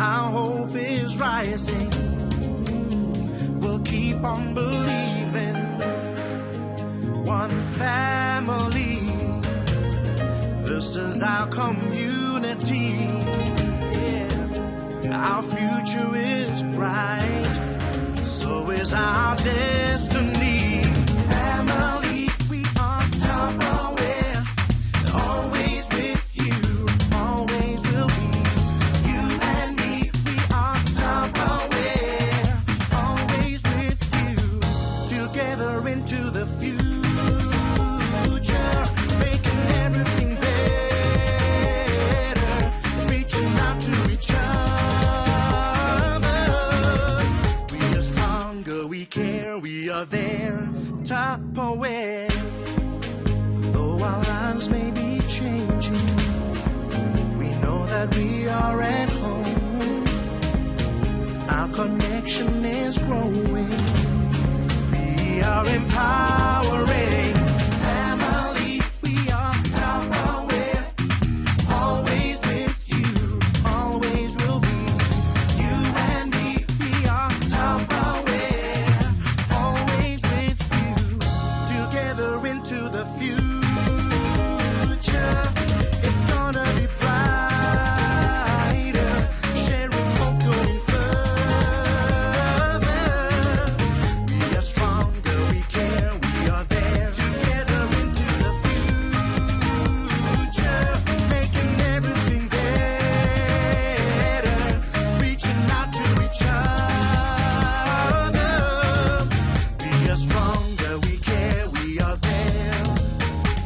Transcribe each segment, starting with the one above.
Our hope is rising. We'll keep on believing. One family. This is our community. Yeah. Our future is bright. So is our destiny. Family, we are Tupperware. Always with you, always will be. You and me, we are Tupperware. Always with you, together into the future, making everything better, reaching out to each other. We are stronger, we care, we are there, Tupperware. Though our lives may be changing, we know that we are at home. Our connection is growing. We are empowering. Family, we are Tupperware. Always with you, always will be. You and me, we are Tupperware. Always with you, together into the future. It's gonna be brighter, sharing hope going further. We are stronger, we care, we are there, together into the future, making everything better, reaching out to each other. We are stronger, we care, we are there.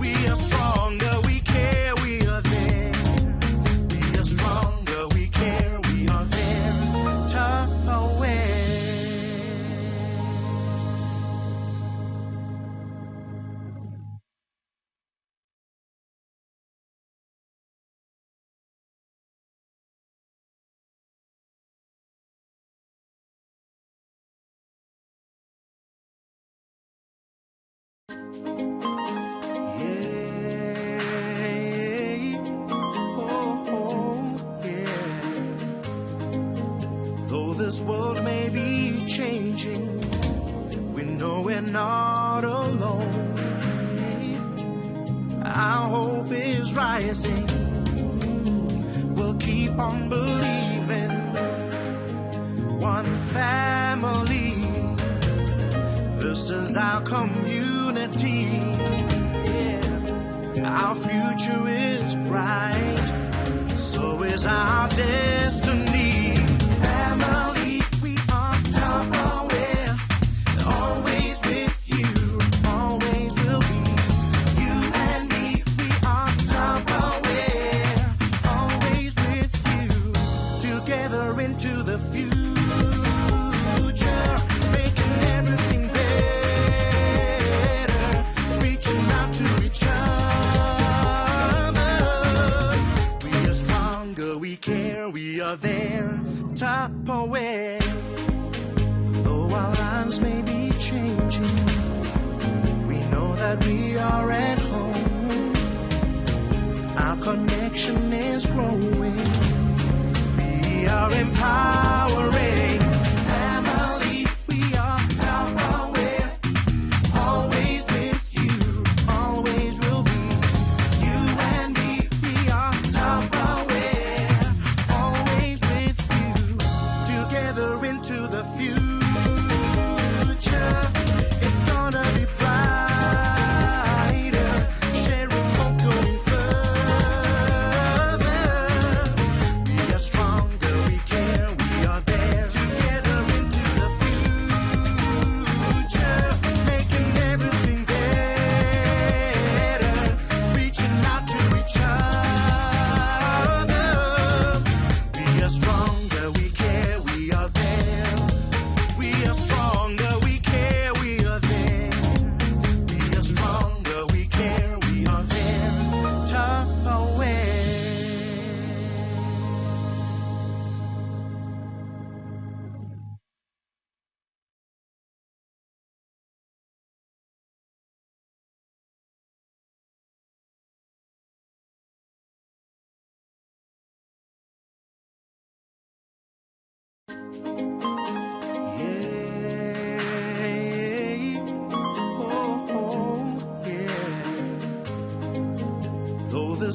We are stronger, we care, we are there. We are stronger, we care, we are there. Tupperware. Though this world may be changing, we know we're not alone. Our hope is rising. We'll keep on believing. One family. This is our community. Yeah. Our future is bright. So is our destiny. Family, we are Tupperware. Always with you, always will be. You and me, we are Tupperware. Always with you, together into the future, making everything better, reaching out to each other. We are stronger, we care, we are there, Tupperware. Though our lives may be changing, we know that we are at home. Our connection is growing. We are empowering. Family, we are Tupperware. Always with you, always will be. You and me, we are Tupperware. Always with you, together into the future. It's gonna be brighter, sharing hope going further.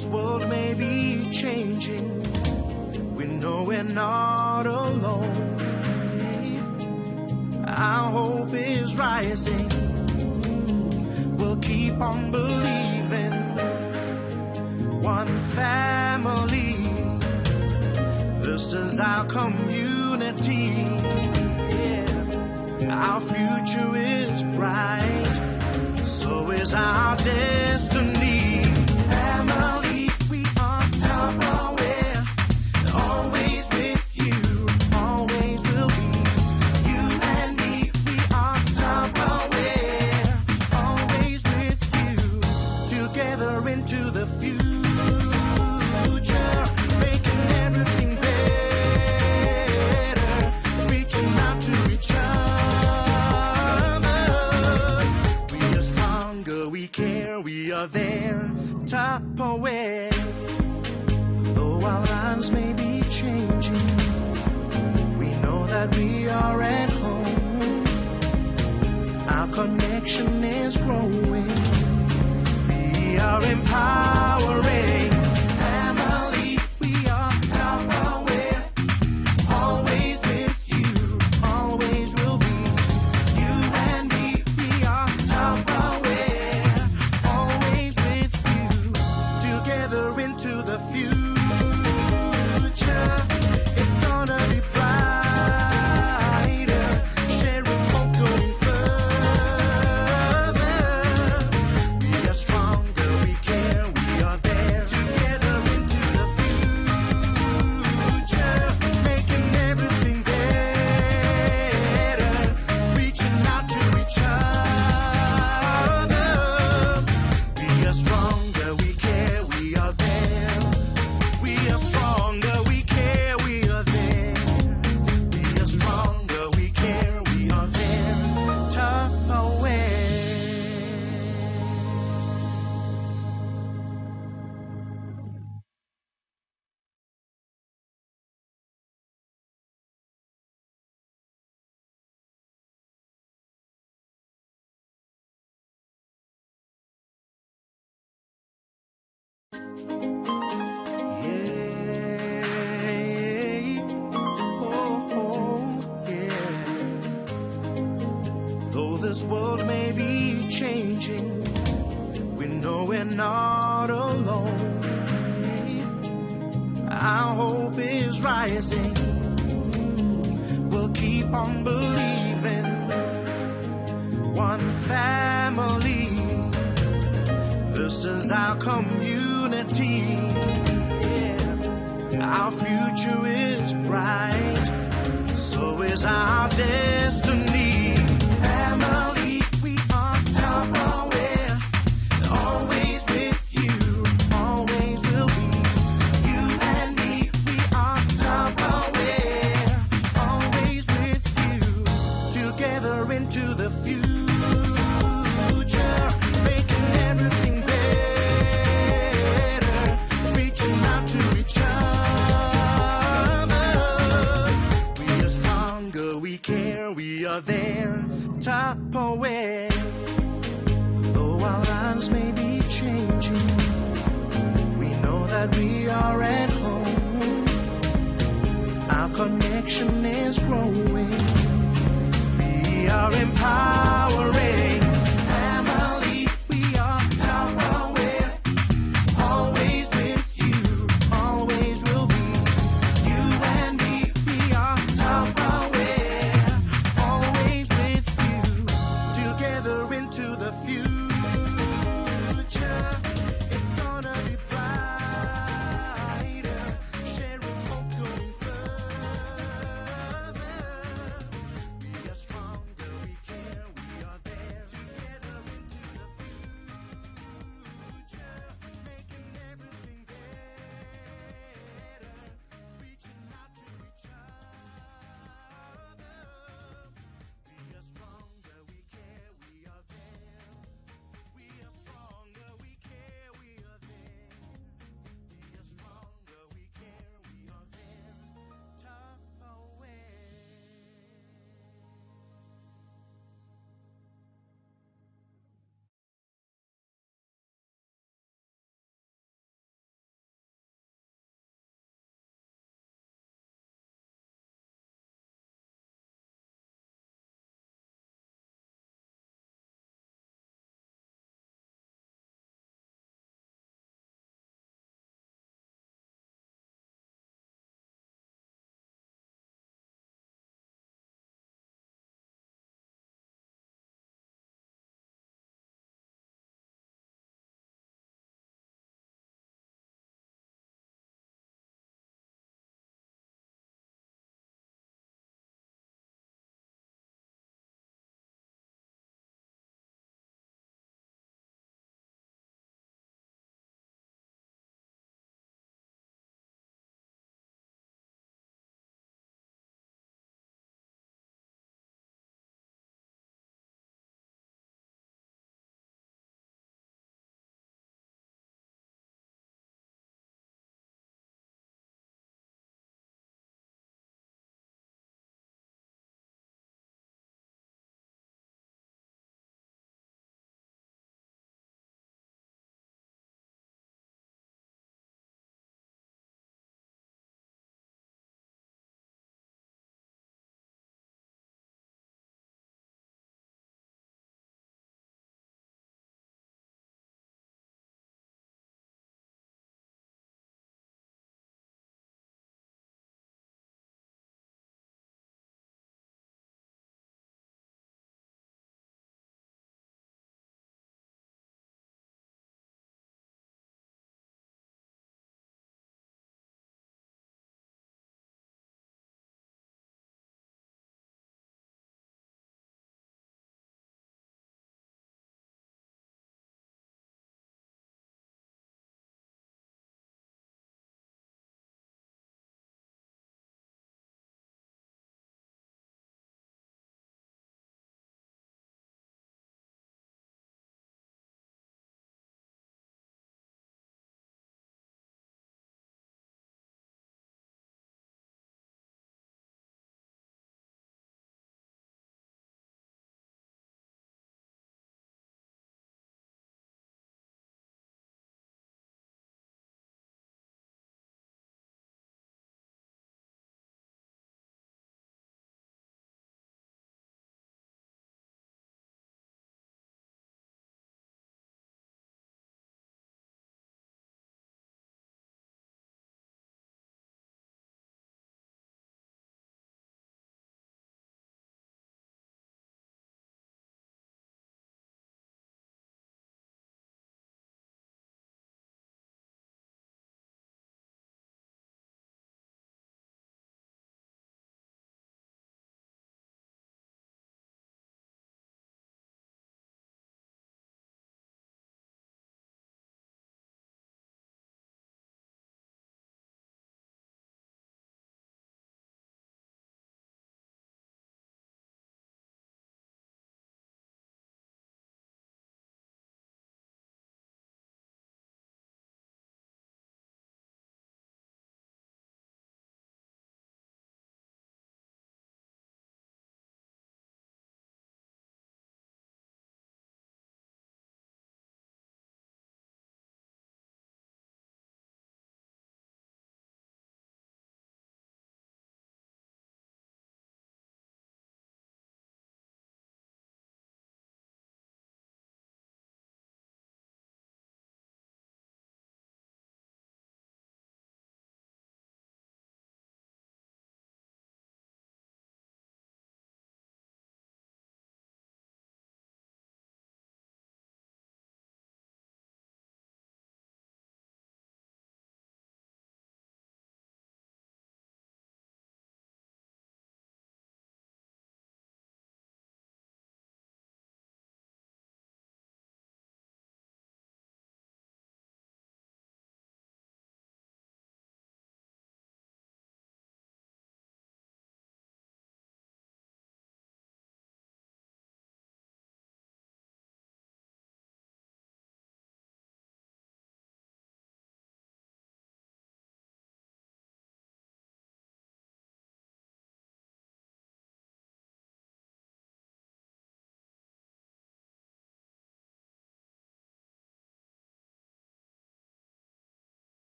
this world may be changing, we know we're not alone. Our hope is rising, we'll keep on believing. One family, this is our community. Yeah. Our future is bright, so is our destiny. Family, we are Tupperware, always with you, always will be. You and me, we are Tupperware, always with you, together into the future, making everything better, reaching out to each other. We are stronger, we care, we are there, Tupperware. Though our lives may be changing, we know that we are at home. Our connection is growing, we are empowering. Family, we are Tupperware, always with you, always will be. You and me, we are Tupperware, always with you, together into the future. It's gonna be brighter, sharing hope going further. We are stronger, we care, we are there, together into the future, making everything better, reaching out to each other. We are stronger, we care, we are there. We are stronger, we care, we are there. We are stronger, we care, we are there. Tupperware. Yeah. Oh, yeah. Though this world may be changing, we know we're not alone. Our hope is rising, we'll keep on believing. One family, this is our community. Yeah. Our future is bright, so is our destiny. Family, we are Tupperware, always with you, always will be. You and me, we are Tupperware, always with you, together into the future, making everything better, reaching out to each other. We are stronger, we care, we are there, Tupperware. Though our lives may be changing, we know that we are at home. Our connection is growing, we are empowering. Family, we are Tupperware, always with you, always will be. You and me, we are Tupperware, always with you, together into the future. It's gonna be brighter, sharing hope going further. We are stronger, we care, we are there.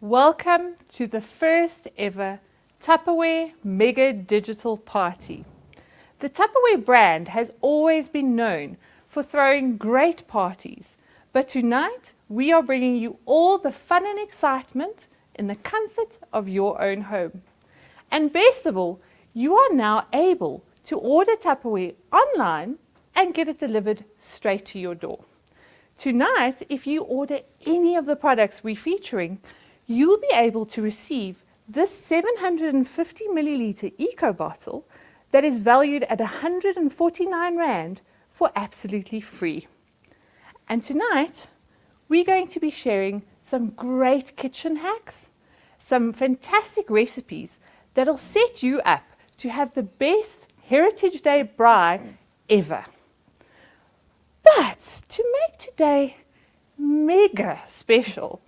Welcome to the first ever Tupperware Mega Digital Party. The Tupperware brand has always been known for throwing great parties, but tonight we are bringing you all the fun and excitement in the comfort of your own home. And best of all, you are now able to order Tupperware online and get it delivered straight to your door. Tonight, if you order any of the products we're featuring, you'll be able to receive this 750 milliliter eco bottle that is valued at 149 Rand for absolutely free. And tonight, we're going to be sharing some great kitchen hacks, some fantastic recipes that'll set you up to have the best Heritage Day braai ever. But to make today mega special,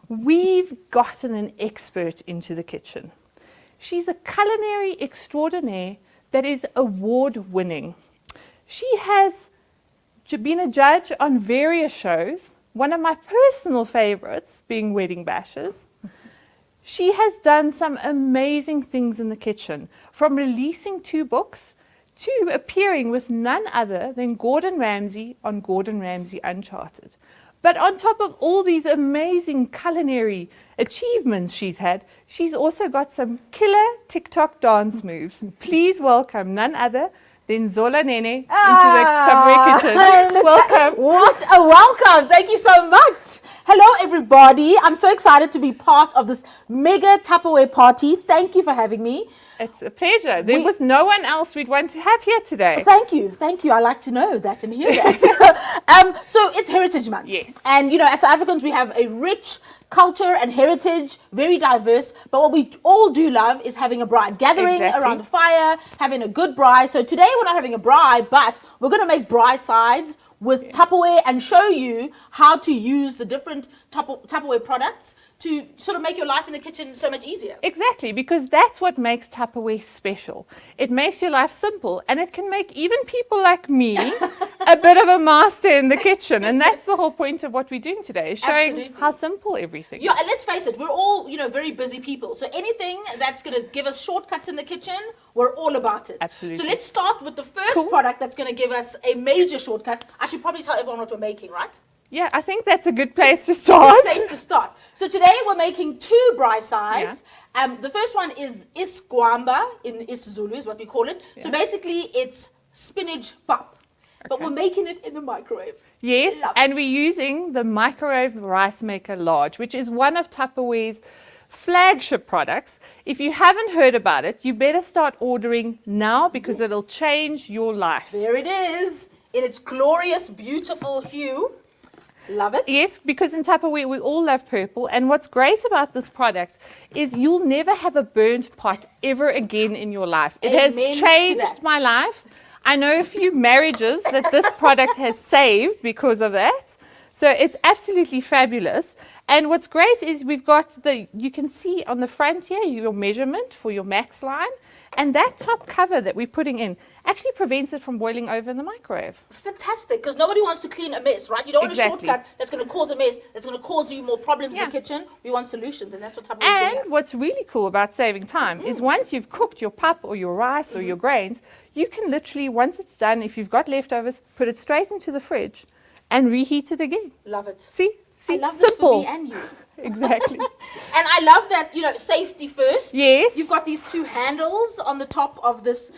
we've gotten an expert into the kitchen. She's a culinary extraordinaire that is award-winning. She has been a judge on various shows, one of my personal favorites being Wedding Bashes. She has done some amazing things in the kitchen, from releasing 2 books to appearing with none other than Gordon Ramsay on Gordon Ramsay Uncharted. But on top of all these amazing culinary achievements she's had, she's also got some killer TikTok dance moves. Please welcome none other than Zola Nene into the Tupperware kitchen. Welcome. What a welcome. Thank you so much. Hello, everybody. I'm so excited to be part of this mega Tupperware party. Thank you for having me. It's a pleasure. There was no one else we'd want to have here today. Thank you. Thank you. I like to know that and hear that. So it's Heritage Month. Yes. And, you know, as South Africans, we have a rich culture and heritage, very diverse. But what we all do love is having a braai, gathering around the fire, having a good braai. So today we're not having a braai, but we're going to make braai sides with Tupperware and show you how to use the different Tupperware products to sort of make your life in the kitchen so much easier. Exactly, because that's what makes Tupperware special. It makes your life simple, and it can make even people like me a bit of a master in the kitchen. And that's the whole point of what we're doing today, showing Absolutely. how simple everything is. Yeah, and let's face it, we're all, you know, very busy people. So anything that's going to give us shortcuts in the kitchen, we're all about it. Absolutely. So let's start with the first product that's going to give us a major shortcut. I should probably tell everyone what we're making, right? Yeah, I think that's a good place to start. Good place to start. So today we're making 2 braai sides. The first one is isgwamba in isiZulu is what we call it. So basically it's spinach pap. But we're making it in the microwave. Yes, Love and it. we're using the Microwave Rice Maker Large, which is one of Tupperware's flagship products. If you haven't heard about it, you better start ordering now because it'll change your life. There it is in its glorious, beautiful hue. Love it. Yes, because in Tupperware we all love purple, and what's great about this product is you'll never have a burnt pot ever again in your life. It Amen has to changed that. my life. I know a few marriages that this product has saved because of that. So it's absolutely fabulous. And what's great is we've got you can see on the front here your measurement for your max line, and that top cover that we're putting in actually prevents it from boiling over in the microwave. Fantastic, because nobody wants to clean a mess, right? You don't want Exactly. a shortcut that's going to cause a mess, that's going to cause you more problems in the kitchen. We want solutions, and that's what Tupperware is And giving us. what's really cool about saving time is once you've cooked your pap or your rice or your grains, you can literally, once it's done, if you've got leftovers, put it straight into the fridge and reheat it again. Love it. See, I love this simple. for me and you. Exactly. And I love that, you know, safety first. Yes. You've got these 2 handles on the top of this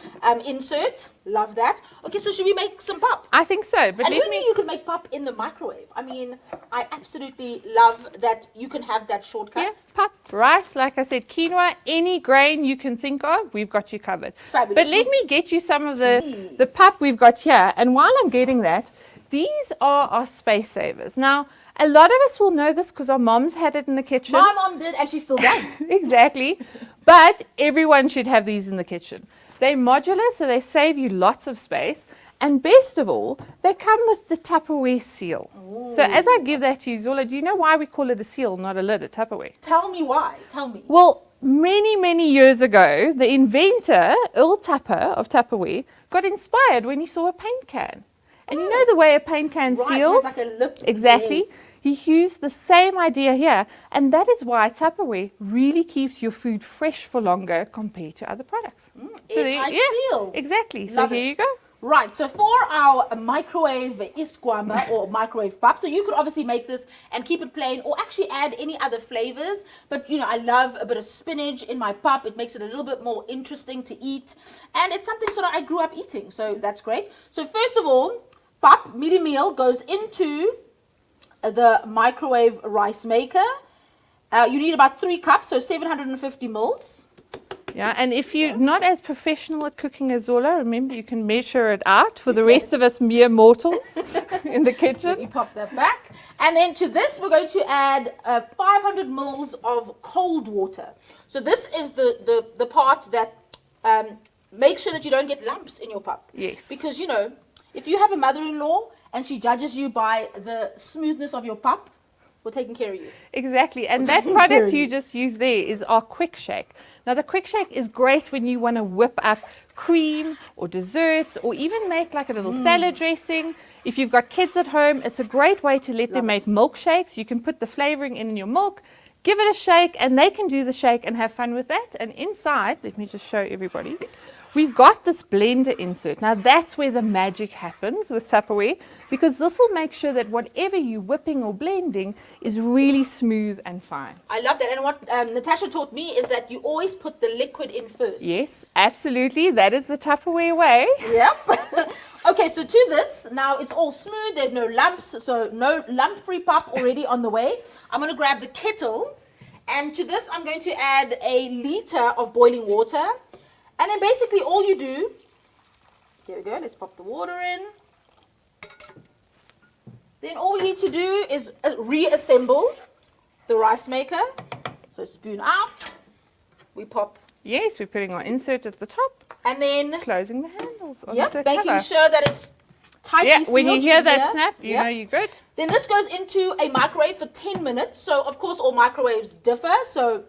insert. Love that. Okay, so should we make some pap? I think so. But And let who knew me. you could make pap in the microwave? I mean, I absolutely love that you can have that shortcut. Yes, pap, rice, like I said, quinoa, any grain you can think of, we've got you covered. Fabulous. But let me get you some of the Please. pap we've got here. And while I'm getting that, these are our space savers. Now, a lot of us will know this because our moms had it in the kitchen. My mom did, and she still does. Exactly. But everyone should have these in the kitchen. They're modular, so they save you lots of space. And best of all, they come with the Tupperware seal. Ooh. So as I give that to you, Zola, do you know why we call it a seal, not a lid at Tupperware? Tell me why. Tell me. Well, many, many years ago, the inventor, Earl Tupper of Tupperware, got inspired when he saw a paint can. And you know the way a paint can Right, seals? it has like a lip. Exactly. Yes. He used the same idea here, and that is why Tupperware really keeps your food fresh for longer compared to other products. Airtight seal. Exactly. Love so here it. you go. Right, so for our microwave iskwama or microwave pap, so you could obviously make this and keep it plain or actually add any other flavors. But, you know, I love a bit of spinach in my pap. It makes it a little bit more interesting to eat. And it's something sort of I grew up eating, so that's great. So first of all, pap, mealie meal, goes into the microwave rice maker. You need about 3 cups, so 750 mils. Yeah, and if you're not as professional at cooking as Zola, remember you can measure it out for the rest of us mere mortals in the kitchen. You pop that back. And then to this, we're going to add 500 mils of cold water. So this is the part that makes sure that you don't get lumps in your pap. Yes. Because, you know, if you have a mother-in-law and she judges you by the smoothness of your pap, we're taking care of you. Exactly, and that product you just used there is our quick shake. Now the quick shake is great when you want to whip up cream or desserts or even make like a little salad dressing. If you've got kids at home, it's a great way to let them make milkshakes. You can put the flavoring in your milk, give it a shake, and they can do the shake and have fun with that. And inside, let me just show everybody, we've got this blender insert. Now that's where the magic happens with Tupperware, because this will make sure that whatever you're whipping or blending is really smooth and fine. I love that. And what Natasha taught me is that you always put the liquid in first. Yes, absolutely. That is the Tupperware way. Yep. Okay, so to this, now it's all smooth. There's no lumps, so no lump-free pap already on the way. I'm going to grab the kettle, and to this I'm going to add a liter of boiling water. And then basically all you do, here we go, let's pop the water in. Then all you need to do is reassemble the rice maker. So spoon out, we pop. Yes, we're putting our insert at the top. And then Closing the handles on yep, the making cover. sure that it's tightly sealed. Yeah, when you hear that here. snap, you know you're good. Then this goes into a microwave for 10 minutes. So of course all microwaves differ. So,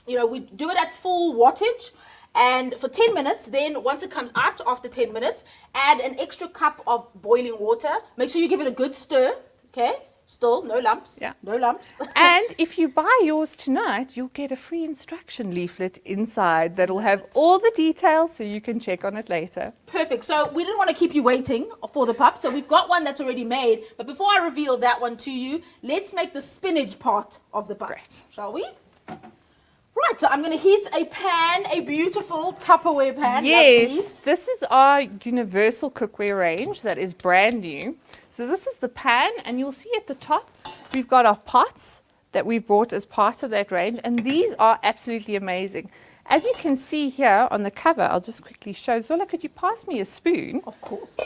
you know, we do it at full wattage. And for 10 minutes, then once it comes out after 10 minutes, add an extra cup of boiling water. Make sure you give it a good stir, okay? Still, no lumps. Yeah. No lumps. And if you buy yours tonight, you'll get a free instruction leaflet inside that'll have all the details so you can check on it later. Perfect. So we didn't want to keep you waiting for the pup. So we've got one that's already made. But before I reveal that one to you, let's make the spinach part of the pup. Great. Shall we? Right, so I'm going to heat a pan, a beautiful Tupperware pan. Yes, like these. this is our universal cookware range that is brand new. So this is the pan, and you'll see at the top we've got our pots that we've bought as part of that range, and these are absolutely amazing. As you can see here on the cover, I'll just quickly show. Zola, could you pass me a spoon? Of course.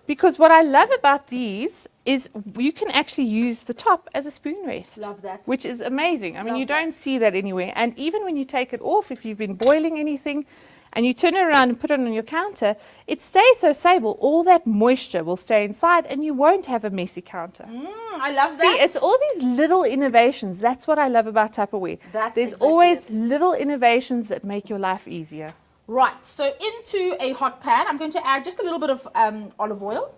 Because what I love about these is you can actually use the top as a spoon rest. Love that. Which is amazing. I mean, Love you that. don't see that anywhere. And even when you take it off, if you've been boiling anything and you turn it around and put it on your counter, it stays so stable. All that moisture will stay inside and you won't have a messy counter. I love that. See, it's all these little innovations. That's what I love about Tupperware. That's There's exactly always it. little innovations that make your life easier. Right, so into a hot pan, I'm going to add just a little bit of olive oil.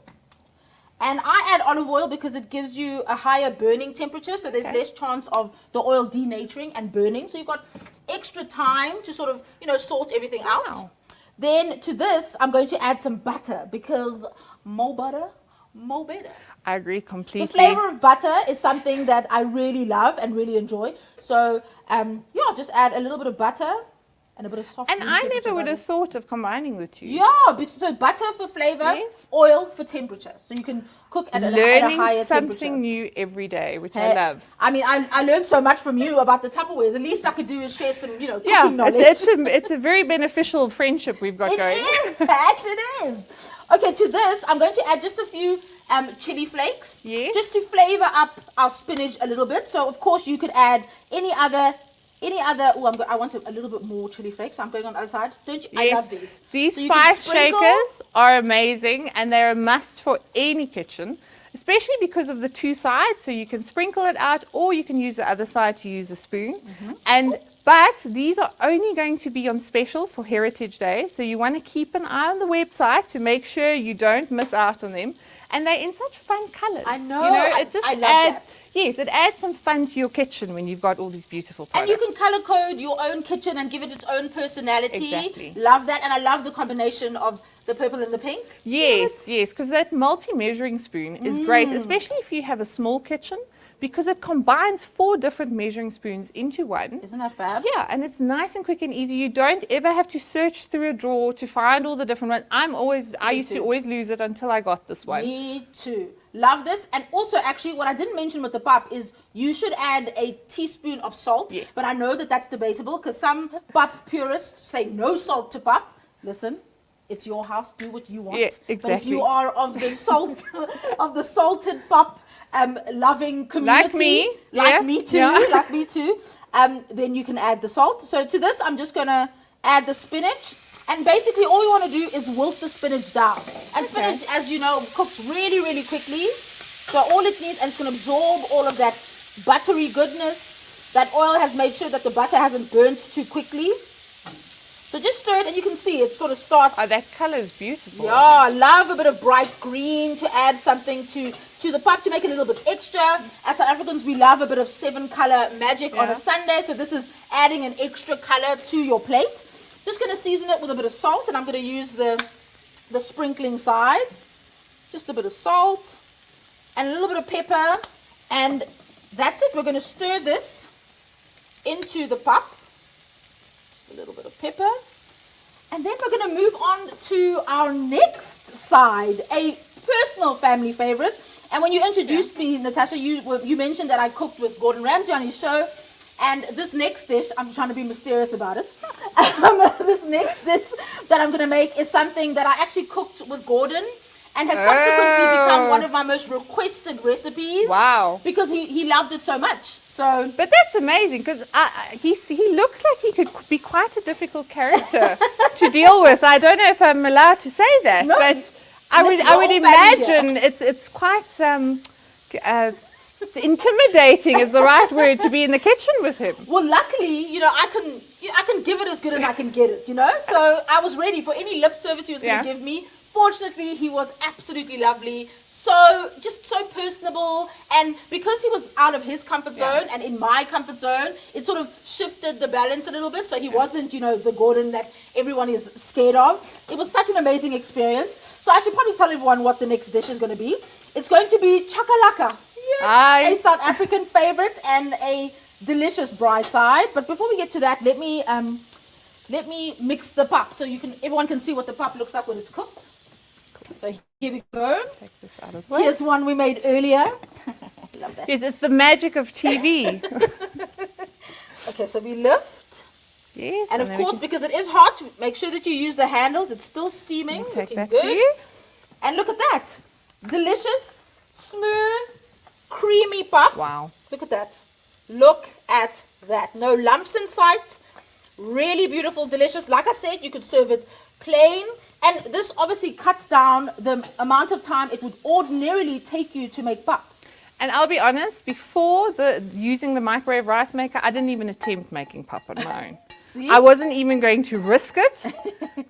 And I add olive oil because it gives you a higher burning temperature, so there's less chance of the oil denaturing and burning. So you've got extra time to sort of, you know, sort everything out. Wow. Then to this, I'm going to add some butter because more butter, more better. I agree completely. The flavor of butter is something that I really love and really enjoy. So, yeah, just add a little bit of butter and a bit of soft. And room I temperature never would butter. have thought of combining the two. Yeah, so butter for flavor, Yes. oil for temperature. So you can cook at a Learning higher something temperature. new every day, which Hey, I love. I mean, I learned so much from you about the Tupperware. The least I could do is share some, you know, cooking Yeah, knowledge. it's a very beneficial friendship we've got It going. is, Tash, it is. Okay, to this, I'm going to add just a few chili flakes. Yes. Just to flavor up our spinach a little bit. So, of course, you could add any other. Oh, I want a little bit more chili flakes. So I'm going on the other side. Don't you? I love these. These So you can spice sprinkle. shakers are amazing, and they're a must for any kitchen, especially because of the two sides. So you can sprinkle it out, or you can use the other side to use a spoon. But these are only going to be on special for Heritage Day, so you want to keep an eye on the website to make sure you don't miss out on them. And they're in such fun colors. I know. You know, it just I love adds. that. Yes, it adds some fun to your kitchen when you've got all these beautiful products. And you can color code your own kitchen and give it its own personality. Exactly. Love that. And I love the combination of the purple and the pink. Yes, yes, because that multi-measuring spoon is great, especially if you have a small kitchen, because it combines 4 different measuring spoons into one. Isn't that fab? Yeah, and it's nice and quick and easy. You don't ever have to search through a drawer to find all the different ones. I used to always lose it until I got this one. Me too. Love this. And also, actually, what I didn't mention with the pap is you should add a teaspoon of salt. Yes. But I know that that's debatable because some pap purists say no salt to pap. Listen, it's your house. Do what you want. Yeah, exactly. But if you are of the salt, of the salted pap loving community, like me too, then you can add the salt. So to this, I'm just gonna add the spinach. And basically, all you want to do is wilt the spinach down. And spinach, as you know, cooks really, really quickly. So all it needs, and it's going to absorb all of that buttery goodness. That oil has made sure that the butter hasn't burnt too quickly. So just stir it, and you can see it sort of starts. Oh, that color is beautiful. Yeah, I love a bit of bright green to add something to the pap to make it a little bit extra. As South Africans, we love a bit of 7-color magic on a Sunday. So this is adding an extra color to your plate. Just going to season it with a bit of salt, and I'm going to use the sprinkling side. Just a bit of salt and a little bit of pepper, and that's it. We're going to stir this into the pap. Just a little bit of pepper. And then we're going to move on to our next side, a personal family favorite. And when you introduced me, Natasha, you mentioned that I cooked with Gordon Ramsay on his show. And this next dish, I'm trying to be mysterious about it. This next dish that I'm going to make is something that I actually cooked with Gordon and has subsequently become one of my most requested recipes. Wow. Because he loved it so much. So, but that's amazing because he looks like he could be quite a difficult character to deal with. I don't know if I'm allowed to say that, no, but I would imagine it's quite intimidating is the right word to be in the kitchen with him. Well, luckily, I can give it as good as I can get it, So I was ready for any lip service he was going to give me. Fortunately, he was absolutely lovely. Just so personable, and because he was out of his comfort zone and in my comfort zone, it sort of shifted the balance a little bit. So he wasn't, the Gordon that everyone is scared of. It was such an amazing experience. So I should probably tell everyone what the next dish is going to be. It's going to be chakalaka. Yes, a South African favorite and a delicious braai side. But before we get to that, let me mix the pap so everyone can see what the pap looks like when it's cooked. So here we go. Take this out of the way. Here's one we made earlier. Love that. Yes, it's the magic of TV. Okay, so we lift. Yes. And of course, because it is hot, make sure that you use the handles. It's still steaming. Take Looking that good. And look at that. Delicious, smooth, creamy pap. Wow. Look at that. Look at that. No lumps in sight. Really beautiful, delicious. Like I said, you could serve it plain. And this obviously cuts down the amount of time it would ordinarily take you to make pap. And I'll be honest, before using the microwave rice maker, I didn't even attempt making pap on my own. See? I wasn't even going to risk it.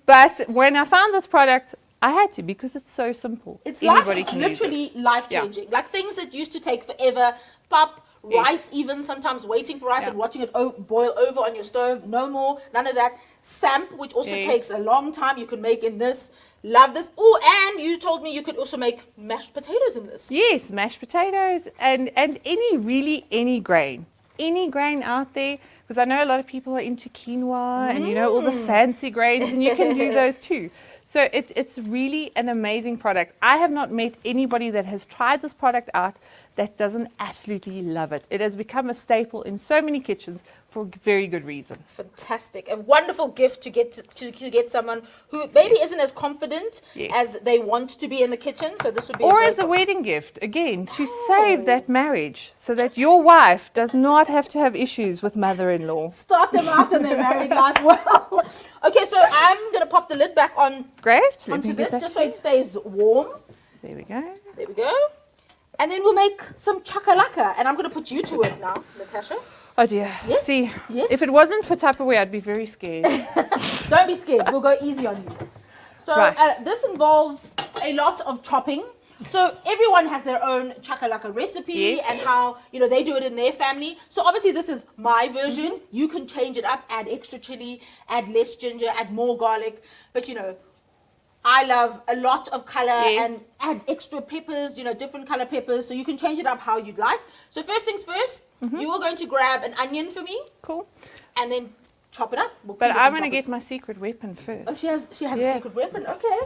But when I found this product, I had to because it's so simple. It's literally life-changing. Yeah. Like things that used to take forever, pap, rice even, sometimes waiting for rice and watching it boil over on your stove. No more, none of that. Samp, which also takes a long time. You could make in this. Love this. Oh, and you told me you could also make mashed potatoes in this. Yes, mashed potatoes and any grain out there. Because I know a lot of people are into quinoa and all the fancy grains, and you can do those too. So it's really an amazing product. I have not met anybody that has tried this product out that doesn't absolutely love it. It has become a staple in so many kitchens for very good reason. Fantastic. A wonderful gift to get someone who maybe isn't as confident as they want to be in the kitchen. So this would be as a wedding gift, again, to save that marriage so that your wife does not have to have issues with mother-in-law. Start them out in their married life well. Okay, so I'm going to pop the lid back on onto this just so it stays warm. There we go. There we go. And then we'll make some chakalaka. And I'm going to put you to it now, Natasha. Oh dear. Yes. See, if it wasn't for Tupperware, I'd be very scared. Don't be scared. We'll go easy on you. So this involves a lot of chopping. So everyone has their own chakalaka recipe Yes. and how, they do it in their family. So obviously this is my version. You can change it up, add extra chili, add less ginger, add more garlic. But I love a lot of color Yes. and add extra peppers, different color peppers. So you can change it up how you'd like. So first things first, you are going to grab an onion for me Cool. and then chop it up. We'll But peel it I'm and going to chop get my secret weapon first. it. Oh, she has Yeah. a secret weapon. Okay.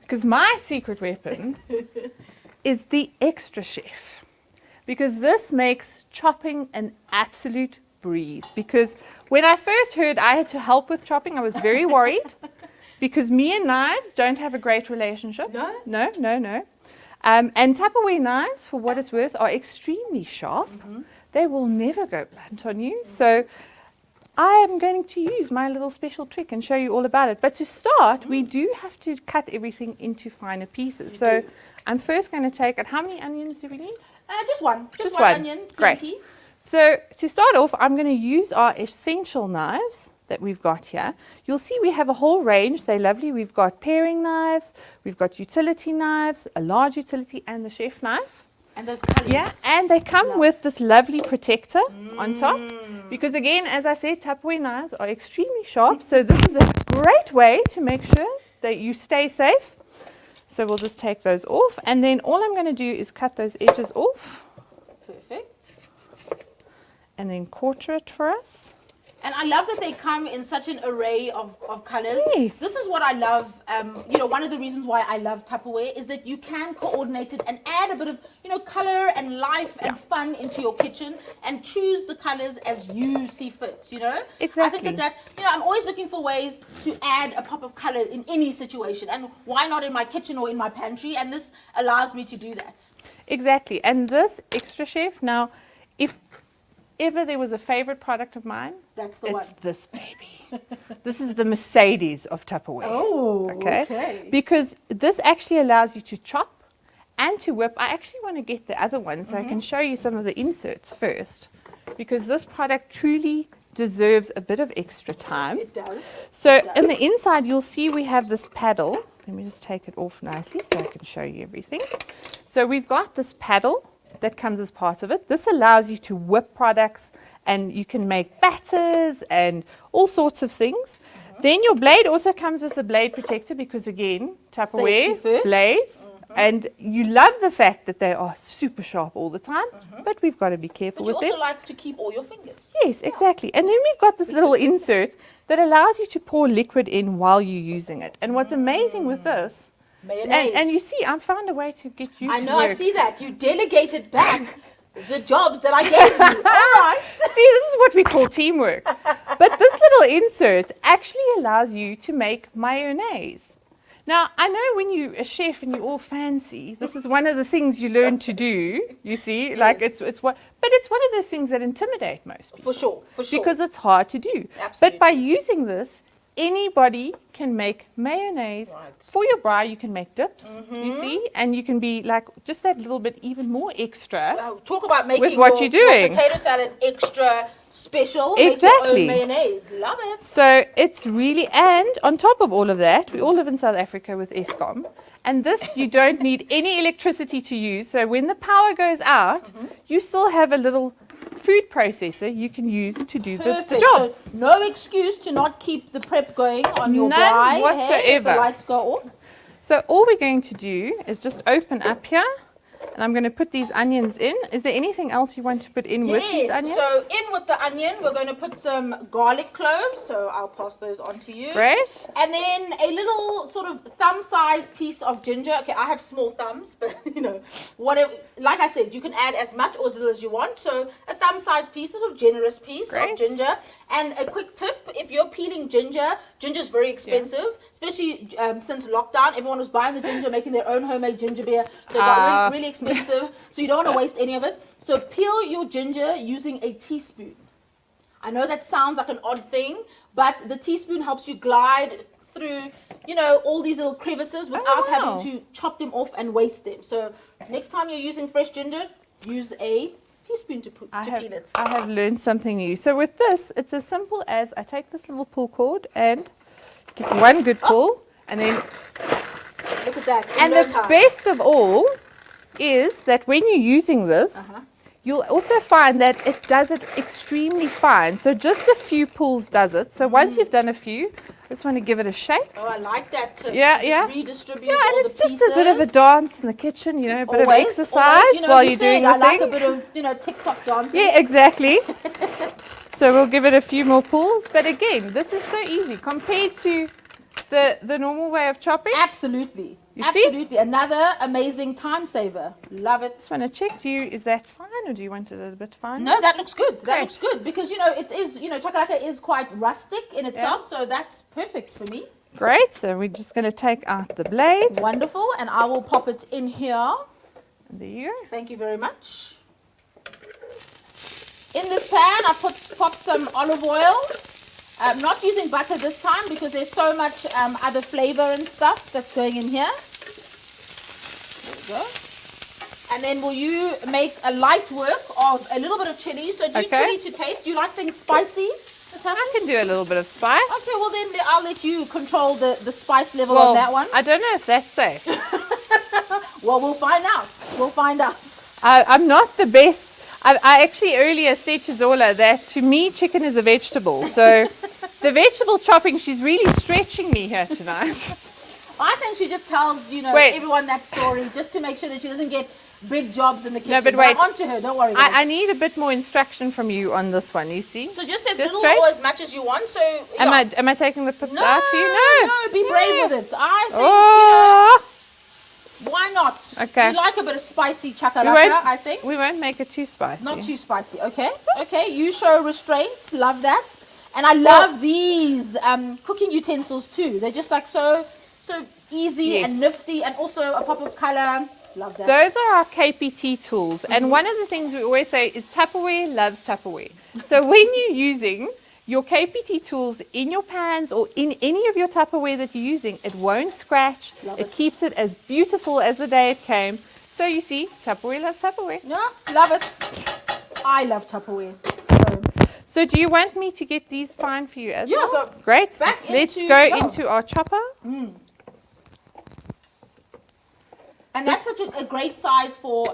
Because my secret weapon is the extra chef. Because this makes chopping an absolute breeze. Because when I first heard I had to help with chopping, I was very worried. Because me and knives don't have a great relationship. No? No. And Tupperware knives, for what it's worth, are extremely sharp. They will never go blunt on you. So I am going to use my little special trick and show you all about it. But to start, we do have to cut everything into finer pieces. So do. I'm first going to take it. How many onions do we need? Just one. Just one one. onion. Great. Plenty. So to start off, I'm going to use our essential knives that we've got here. You'll see we have a whole range. They're lovely. We've got paring knives, we've got utility knives, a large utility, and the chef knife. And those colors. Yeah, and they come with this lovely protector on top. Because again, as I said, Tupperware knives are extremely sharp. So this is a great way to make sure that you stay safe. So we'll just take those off. And then all I'm going to do is cut those edges off Perfect. and then quarter it for us. And I love that they come in such an array of colors. Yes. This is what I love. One of the reasons why I love Tupperware is that you can coordinate it and add a bit of, color and life and fun into your kitchen and choose the colors as you see fit, Exactly. I think that, I'm always looking for ways to add a pop of color in any situation. And why not in my kitchen or in my pantry? And this allows me to do that. Exactly. And this extra chef, now, if ever there was a favorite product of mine, That's the it's one. this baby. This is the Mercedes of Tupperware. Oh, okay. Because this actually allows you to chop and to whip. I actually want to get the other one so I can show you some of the inserts first. Because this product truly deserves a bit of extra time. It does. So It does. in the inside, you'll see we have this paddle. Let me just take it off nicely so I can show you everything. So we've got this paddle that comes as part of it. This allows you to whip products and you can make batters and all sorts of things. Then your blade also comes with a blade protector because again, Tupperware, Safety first. blades. And you love the fact that they are super sharp all the time, but we've got to be careful But you with also them. like to keep all your fingers. Yes, exactly. And then we've got this little insert that allows you to pour liquid in while you're using it. And what's amazing with this, Mayonnaise. and you see, I found a way to get you I to know, work. I see that. You delegated back the jobs that I gave you. All right. See, this is what we call teamwork. But this little insert actually allows you to make mayonnaise. Now, I know when you're a chef and you're all fancy, this is one of the things you learn to do, you see, like Yes. it's one, but it's one of those things that intimidate most people. For sure. Because it's hard to do. Absolutely. But by using this, anybody can make mayonnaise. Right. For your braai, you can make dips, you see, and you can be like just that little bit even more extra. Talk about making With what your, you're doing. your potato salad extra special. Exactly. Make your own mayonnaise. Love it. So it's really, and on top of all of that, we all live in South Africa with Eskom. And this, you don't need any electricity to use. So when the power goes out, you still have a little food processor you can use to do the Perfect. job. So no excuse to not keep the prep going on your None braai. Hey, if whatsoever. the lights go off. So all we're going to do is just open up here. And I'm going to put these onions in. Is there anything else you want to put in with these onions? So in with the onion, we're going to put some garlic cloves. So I'll pass those on to you. Great. And then a little sort of thumb-sized piece of ginger. Okay, I have small thumbs, but whatever. Like I said, you can add as much or as little as you want. So a thumb-sized piece, a sort of generous piece Great. of ginger. And a quick tip: if you're peeling ginger, ginger's very expensive, especially since lockdown. Everyone was buying the ginger, making their own homemade ginger beer. So it got really expensive. So you don't want to waste any of it. So peel your ginger using a teaspoon. I know that sounds like an odd thing, but the teaspoon helps you glide through, all these little crevices without wow. having to chop them off and waste them. So next time you're using fresh ginger, use a teaspoon to peel it. I have learned something new. So with this, it's as simple as I take this little pull cord and give one good pull, and then Look at that. And the best of all is that when you're using this, you'll also find that it does it extremely fine. So just a few pulls does it. So once you've done a few, I just want to give it a shake. Oh, I like that. To Just redistribute and all it's the pieces. just a bit of a dance in the kitchen, you know, a bit of exercise always, while you you're said, doing the I like thing. a bit of, TikTok dancing. Yeah, exactly. So we'll give it a few more pulls. But again, this is so easy compared to the normal way of chopping. Absolutely. You Absolutely. see? Another amazing time saver. Love it. Just want to check, is that fine or do you want it a little bit fine? No, that looks good. That Okay. looks good because, it is, chakalaka is quite rustic in itself. So that's perfect for me. Great. So we're just going to take out the blade. Wonderful. And I will pop it in here. There you go. Thank you very much. In this pan, I popped some olive oil. I'm not using butter this time because there's so much other flavor and stuff that's going in here. There we go. And then will you make a light work of a little bit of chili? So do chili to taste. Do you like things spicy, Natasha? I can do a little bit of spice. Okay, well then I'll let you control the spice level on that one. I don't know if that's safe. Well, we'll find out. We'll find out. I'm not the best. I actually earlier said to Zola that to me chicken is a vegetable. So the vegetable chopping, she's really stretching me here tonight. I think she just tells, everyone that story just to make sure that she doesn't get big jobs in the kitchen. No, but wait. On to her, don't worry. I need a bit more instruction from you on this one, you see? So just as Just little straight? or as much as you want. So Am I taking the pips no, out for you? no, be brave with it. I think, Oh! why not? Okay. You like a bit of spicy chakalaka, I think. We won't make it too spicy. Not too spicy. Okay. Okay. You show restraint. Love that. And I love these cooking utensils too. They're just like so easy and nifty, and also a pop of color. Love that. Those are our KPT tools. And one of the things we always say is Tupperware loves Tupperware. So when you're using your KPT tools in your pans or in any of your Tupperware that you're using, it won't scratch. It keeps it as beautiful as the day it came. So you see, Tupperware loves Tupperware. Yeah, love it. I love Tupperware. So do you want me to get these fine for you as well? Yeah, so great. back Let's into- go yeah. into our chopper. And that's such a great size for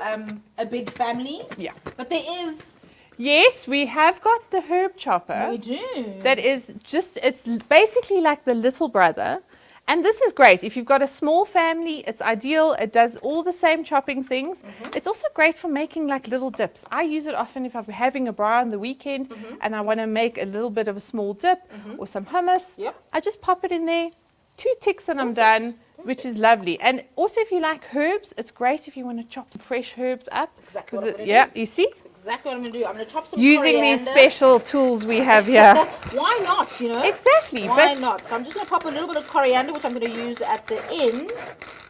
a big family. Yeah. But there is... Yes, we have got the herb chopper. We do. That is just, it's basically like the little brother. And this is great. If you've got a small family, it's ideal. It does all the same chopping things. It's also great for making like little dips. I use it often if I'm having a braai on the weekend and I want to make a little bit of a small dip or some hummus. Yep. I just pop it in there, 2 ticks and I'm done, which is lovely. And also if you like herbs, it's great if you want to chop some fresh herbs up. exactly what I'm gonna Yeah, do. you see? Exactly what I'm going to do. I'm going to chop some Using coriander. these special tools we have here. Why not, Exactly. Why but not? So I'm just going to pop a little bit of coriander, which I'm going to use at the end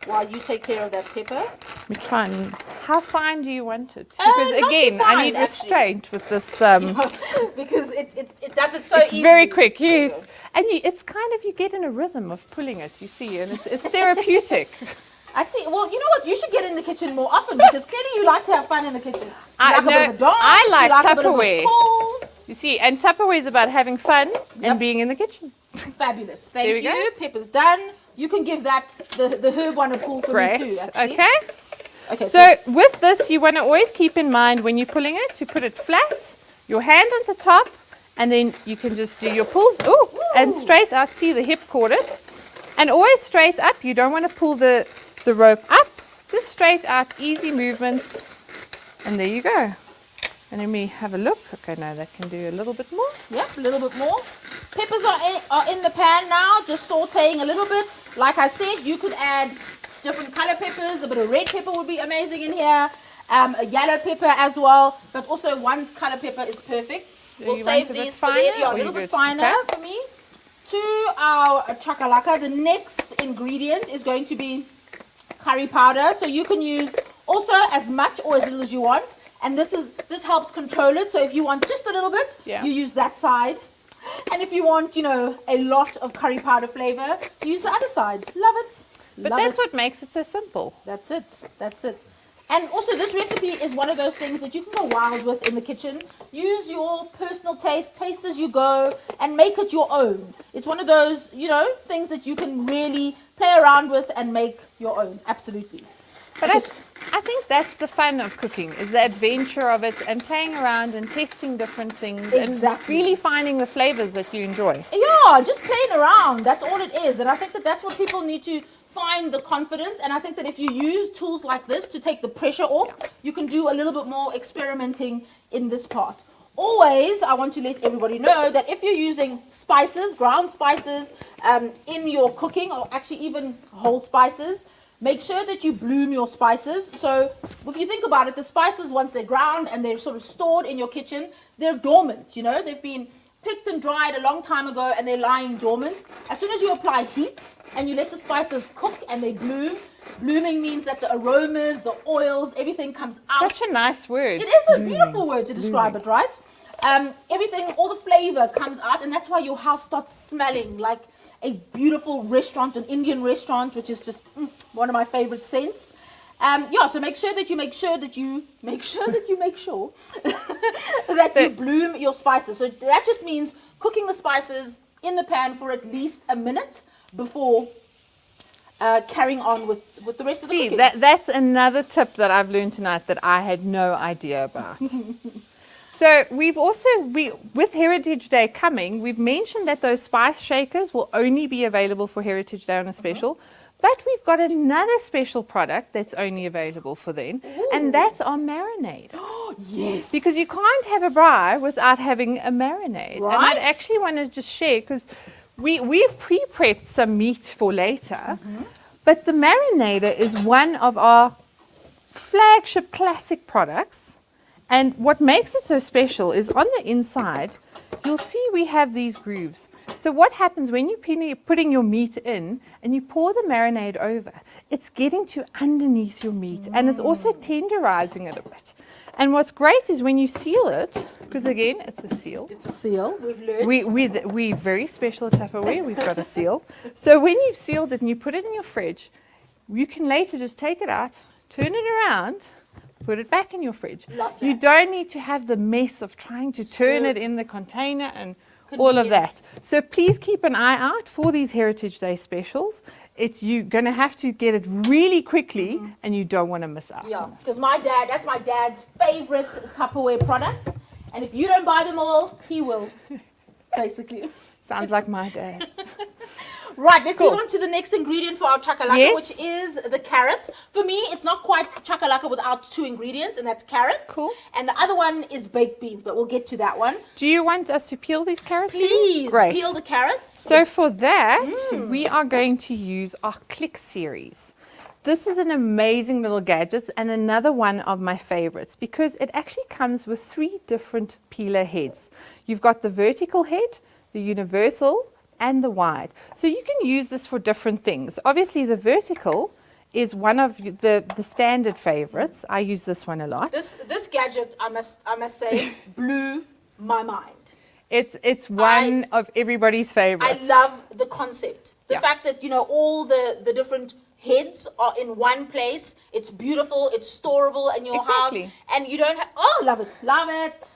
while you take care of that pepper. we try and, how fine do you want it? not Because too again, I fine, need actually. restraint with this. Because it does it so It's easily. very quick, yes. And it's kind of, you get in a rhythm of pulling it, you see, and it's therapeutic. I see. Well, you know what? You should get in the kitchen more often because clearly you like to have fun in the kitchen. You like a bit of a dance, I like you like a bit of a Tupperware. pull. You see, and Tupperware is about having fun and being in the kitchen. Fabulous. There Thank we go. you. Pepper's done. You can give that the herb one a pull for Great. me too, actually. Okay. Okay. So with this, you want to always keep in mind when you're pulling it to put it flat, your hand on the top, and then you can just do your pulls. Ooh, and straight out. See, the hip caught it. And always straight up. You don't want to pull the rope up. Just straight out, easy movements. And there you go. And then we have a look. Okay, no, that can do a little bit more. Yep, a little bit more. Peppers are in the pan now, just sauteing a little bit. Like I said, you could add different color peppers. A bit of red pepper would be amazing in here. A yellow pepper as well. But also one color pepper is perfect. We'll you save want a bit these for finer, later. Yeah, a or little you bit good? finer Okay. for me. To our chakalaka, the next ingredient is going to be curry powder. So you can use also as much or as little as you want. And this helps control it. So if you want just a little bit, you use that side. And if you want, a lot of curry powder flavor, use the other side. Love it. But Love that's it. what makes it so simple. That's it. That's it. And also, this recipe is one of those things that you can go wild with in the kitchen. Use your personal taste as you go, and make it your own. It's one of those, things that you can really play around with and make your own. Absolutely. But I think that's the fun of cooking, is the adventure of it and playing around and testing different things and really finding the flavors that you enjoy. Yeah, just playing around. That's all it is. And I think that that's what people need to find the confidence. And I think that if you use tools like this to take the pressure off, you can do a little bit more experimenting in this part. Always, I want to let everybody know that if you're using spices, ground spices, in your cooking, or actually even whole spices, make sure that you bloom your spices. So if you think about it, the spices, once they're ground and they're sort of stored in your kitchen, they're dormant. They've been picked and dried a long time ago and they're lying dormant. As soon as you apply heat and you let the spices cook and they bloom, blooming means that the aromas, the oils, everything comes out. Such a nice word. It is a beautiful word to describe it, right? Everything, all the flavor comes out, and that's why your house starts smelling like a beautiful restaurant, an Indian restaurant, which is just one of my favorite scents. So make sure that you bloom your spices. So that just means cooking the spices in the pan for at least a minute before carrying on with the rest of the cooking. That's another tip that I've learned tonight that I had no idea about. So with Heritage Day coming, we've mentioned that those spice shakers will only be available for Heritage Day on a special, but we've got another special product that's only available for then, and that's our marinade. Yes. Because you can't have a braai without having a marinade. Right. And I'd actually want to just share, because we've pre-prepped some meat for later, but the marinator is one of our flagship classic products. And what makes it so special is on the inside, you'll see we have these grooves. So what happens when you're putting your meat in and you pour the marinade over, it's getting to underneath your meat and it's also tenderizing it a bit. And what's great is when you seal it, because again, it's a seal. It's a seal, we've learned. We're very special at Tupperware, we've got a seal. So when you've sealed it and you put it in your fridge, you can later just take it out, turn it around, put it back in your fridge. Love that. You don't need to have the mess of trying to turn it in the container and all of that. So please keep an eye out for these Heritage Day specials. You're going to have to get it really quickly and you don't want to miss out. Yeah, because that's my dad's favorite Tupperware product. And if you don't buy them all, he will, basically. Sounds like my dad. Right, let's move on to the next ingredient for our chakalaka, which is the carrots. For me, it's not quite chakalaka without two ingredients, and that's carrots. Cool. And the other one is baked beans, but we'll get to that one. Do you want us to peel these carrots? Please, peel the carrots. So for that, we are going to use our Click series. This is an amazing little gadget and another one of my favorites because it actually comes with 3 different peeler heads. You've got the vertical head, the universal, and the wide. So you can use this for different things. Obviously the vertical is one of the standard favorites. I use this one a lot. This gadget, I must say, blew my mind. It's one of everybody's favorites. I love the concept. The fact that, all the different heads are in one place. It's beautiful. It's storable in your house. And you don't have... Oh, love it. Love it.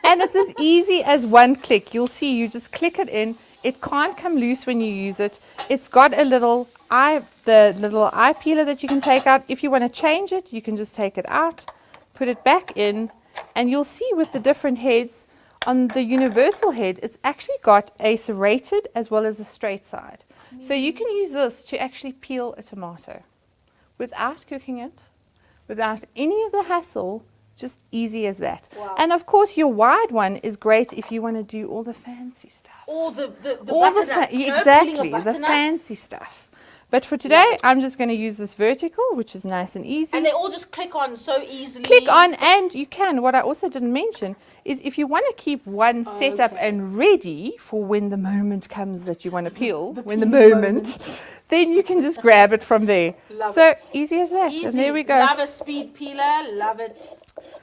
And it's as easy as one click. You'll see you just click it in. It can't come loose when you use it. It's got a little the little eye peeler that you can take out. If you want to change it, you can just take it out, put it back in, and you'll see with the different heads, on the universal head, it's actually got a serrated as well as a straight side. So you can use this to actually peel a tomato without cooking it, without any of the hassle, just easy as that. Wow. And of course your wide one is great if you want to do all the fancy stuff. All the butternuts. Exactly, the fancy stuff. But for today, I'm just going to use this vertical, which is nice and easy. And they all just click on so easily. Click on, and you can. What I also didn't mention is if you want to keep one set up and ready for when the moment comes that you want to peel, then you can just grab it from there. Love so it. Easy as that. Easy. And there we go. Love a speed peeler. Love it.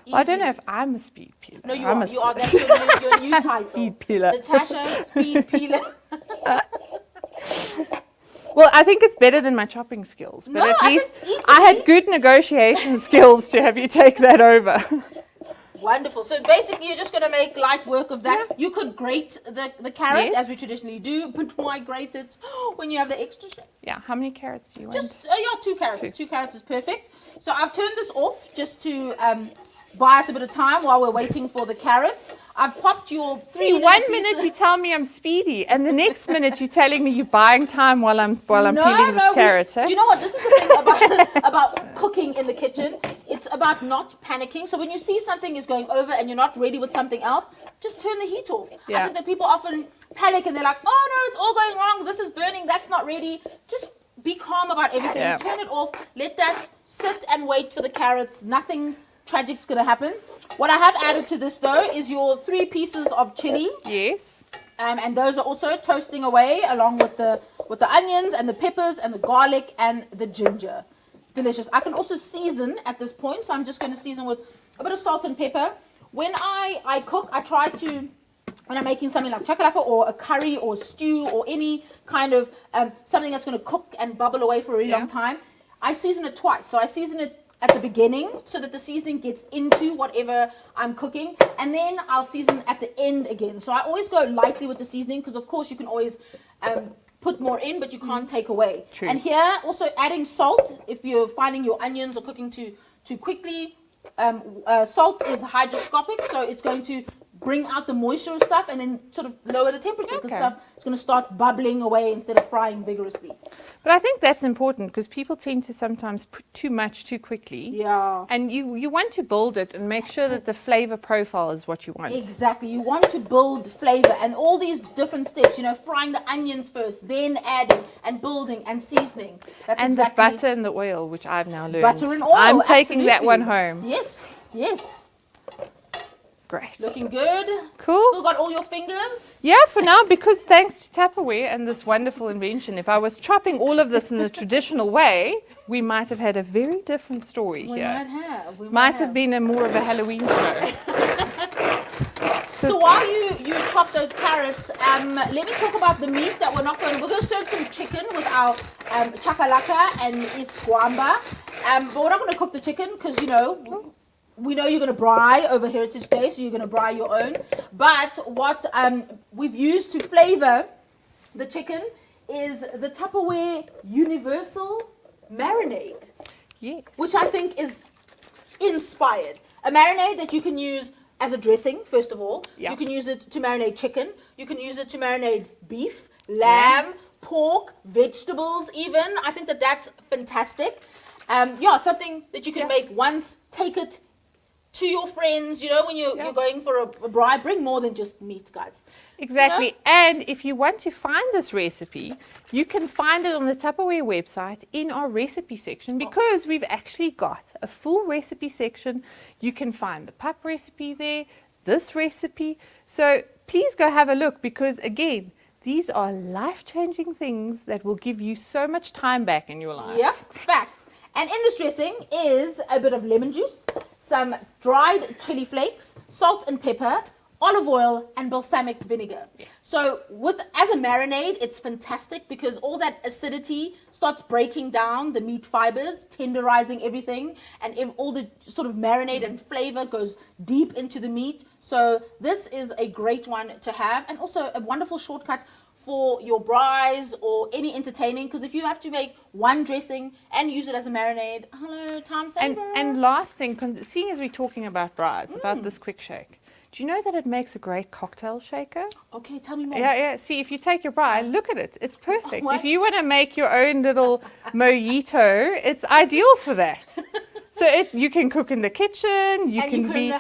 Easy. I don't know if I'm a speed peeler. No, you are. You are. That's your new title. Speed peeler. Natasha, speed peeler. Well, I think it's better than my chopping skills, but No, at I least think I had good negotiation skills to have you take that over. Wonderful. So basically, you're just going to make light work of that. You could grate the carrot Yes. as we traditionally do, but why grate it when you have the extra? Yeah, how many carrots do you Just want? 2 carrots. 2 carrots is perfect. So I've turned this off just to buy us a bit of time while we're waiting for the carrots. I've popped your 3 See, little 1 pieces. minute you tell me I'm speedy, and the next minute you're telling me you're buying time while I'm peeling this carrot. Do you know what? This is the thing about cooking in the kitchen. It's about not panicking. So when you see something is going over and you're not ready with something else, just turn the heat off. Yeah. I think that people often panic and they're like, oh no, it's all going wrong. This is burning. That's not ready. Just be calm about everything. Yeah. Turn it off. Let that sit and wait for the carrots. Nothing tragic's going to happen. What I have added to this though is your 3 pieces of chili. Yes. And those are also toasting away along with the onions and the peppers and the garlic and the ginger. Delicious. I can also season at this point, so I'm just going to season with a bit of salt and pepper. When I cook, I try to, when I'm making something like chakalaka or a curry or stew or any kind of something that's going to cook and bubble away for a really long time, I season it twice. So I season it at the beginning so that the seasoning gets into whatever I'm cooking, and then I'll season at the end again. So I always go lightly with the seasoning because of course you can always put more in, but you can't take away. True. And here also adding salt if you're finding your onions are cooking too quickly. Salt is hygroscopic, so it's going to bring out the moisture of stuff and then sort of lower the temperature because stuff is going to start bubbling away instead of frying vigorously. But I think that's important because people tend to sometimes put too much too quickly. Yeah. And you want to build it and make sure that the flavor profile is what you want. Exactly. You want to build flavor and all these different steps, frying the onions first, then adding and building and seasoning. That's And exactly the butter and the oil, which I've now learned. butter and oil. I'm taking that absolutely. one home. Yes, yes. Great. Looking good. Cool. Still got all your fingers. Yeah, for now, because thanks to Tupperware and this wonderful invention, if I was chopping all of this in the traditional way, we might have had a very different story We here. might have. We Might have been more of a Halloween show. So while you chop those carrots, let me talk about the meat that we're going to serve some chicken with our chakalaka and iskwamba. But we're not going to cook the chicken because, we know you're going to braai over Heritage Day, so you're going to braai your own. But what we've used to flavor the chicken is the Tupperware Universal Marinade, Yes. which I think is inspired. A marinade that you can use as a dressing, first of all. Yeah. You can use it to marinate chicken. You can use it to marinate beef, lamb, pork, vegetables even. I think that's fantastic. Something that you can make once, take it to your friends, when you're going for a braai, bring more than just meat, guys. Exactly. And if you want to find this recipe, you can find it on the Tupperware website in our recipe section because we've actually got a full recipe section. You can find the pup recipe there, this recipe. So please go have a look because, again, these are life-changing things that will give you so much time back in your life. Yep, facts. And in this dressing is a bit of lemon juice, some dried chili flakes, salt and pepper, olive oil, and balsamic vinegar. Yes. So as a marinade, it's fantastic because all that acidity starts breaking down the meat fibers, tenderizing everything, and all the sort of marinade and flavor goes deep into the meat. So this is a great one to have, and also a wonderful shortcut for your braais or any entertaining, because if you have to make one dressing and use it as a marinade, time saver. And last thing, seeing as we're talking about braais, about this quick shake, do you know that it makes a great cocktail shaker? Okay, tell me more. Yeah. See, if you take your braai, look at it. It's perfect. What? If you want to make your own little mojito, it's ideal for that. So you can cook in the kitchen. You can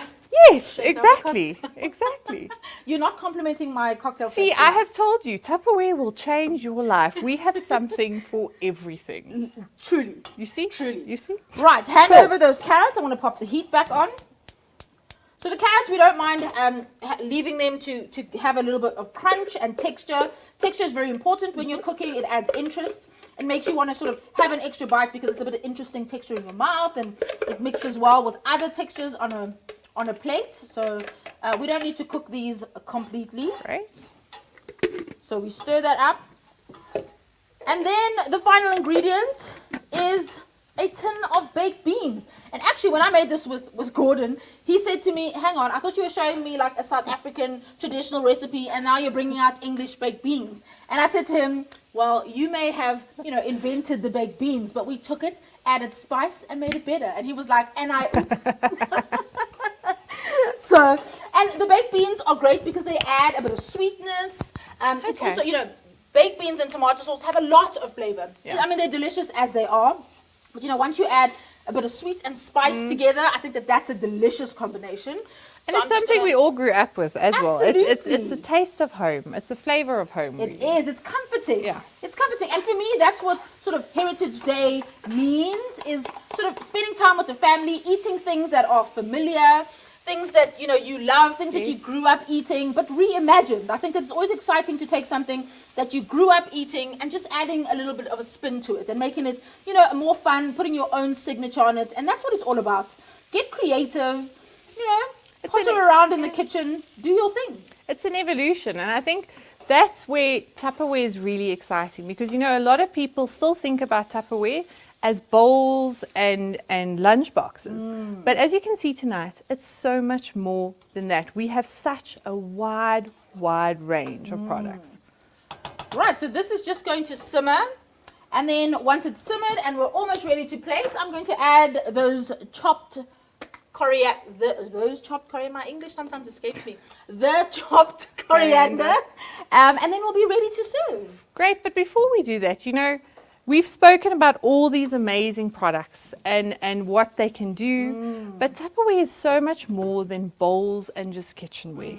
Yes, exactly. Exactly. You're not complimenting my cocktail. See, I have told you, Tupperware will change your life. We have something for everything. Truly. You see? Truly. You see? Right, hand over those carrots. I want to pop the heat back on. So the carrots, we don't mind leaving them to have a little bit of crunch and texture. Texture is very important when you're cooking. It adds interest and makes you want to sort of have an extra bite because it's a bit of interesting texture in your mouth, and it mixes well with other textures on a plate. So we don't need to cook these completely. Right. So we stir that up. And then the final ingredient is a tin of baked beans. And actually, when I made this with Gordon, he said to me, hang on, I thought you were showing me like a South African traditional recipe, and now you're bringing out English baked beans. And I said to him, well, you may have, invented the baked beans, but we took it, added spice, and made it better. And he was like, and I... So, and the baked beans are great because they add a bit of sweetness. It's also, baked beans and tomato sauce have a lot of flavor. Yeah. I mean, they're delicious as they are. But, once you add a bit of sweet and spice together, I think that's a delicious combination. And it's something we all grew up with as well. It's the taste of home. It's the flavor of home. It is. It's comforting. Yeah. It's comforting. And for me, that's what sort of Heritage Day means, is sort of spending time with the family, eating things that are familiar, things that, you love, things that you grew up eating, but reimagined. I think it's always exciting to take something that you grew up eating and just adding a little bit of a spin to it and making it, more fun, putting your own signature on it. And that's what it's all about. Get creative, potter around in the kitchen, do your thing. It's an evolution. And I think that's where Tupperware is really exciting because, a lot of people still think about Tupperware as bowls and lunch boxes. But as you can see tonight, it's so much more than that. We have such a wide range of products. Right, so this is just going to simmer. And then once it's simmered and we're almost ready to plate, I'm going to add those chopped coriander. My English sometimes escapes me. The chopped coriander. And then we'll be ready to serve. Great, but before we do that, we've spoken about all these amazing products and what they can do, but Tupperware is so much more than bowls and just kitchenware.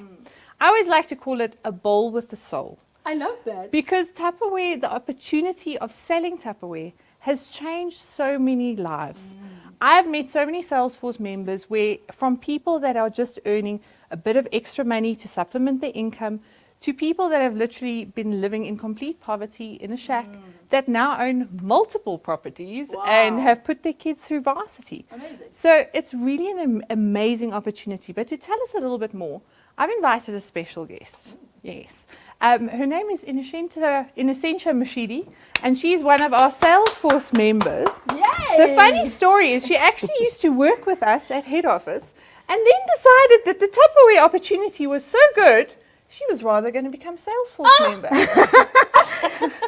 I always like to call it a bowl with a soul. I love that. Because Tupperware, the opportunity of selling Tupperware has changed so many lives. I've met so many Salesforce members from people that are just earning a bit of extra money to supplement their income to people that have literally been living in complete poverty in a shack that now own multiple properties and have put their kids through varsity. Amazing. So it's really an amazing opportunity. But to tell us a little bit more, I've invited a special guest. Yes. Her name is Innocentia Mushidi, and she's one of our Salesforce members. Yay! The funny story is she actually used to work with us at head office and then decided that the Tupperware opportunity was so good, she was rather going to become Salesforce member.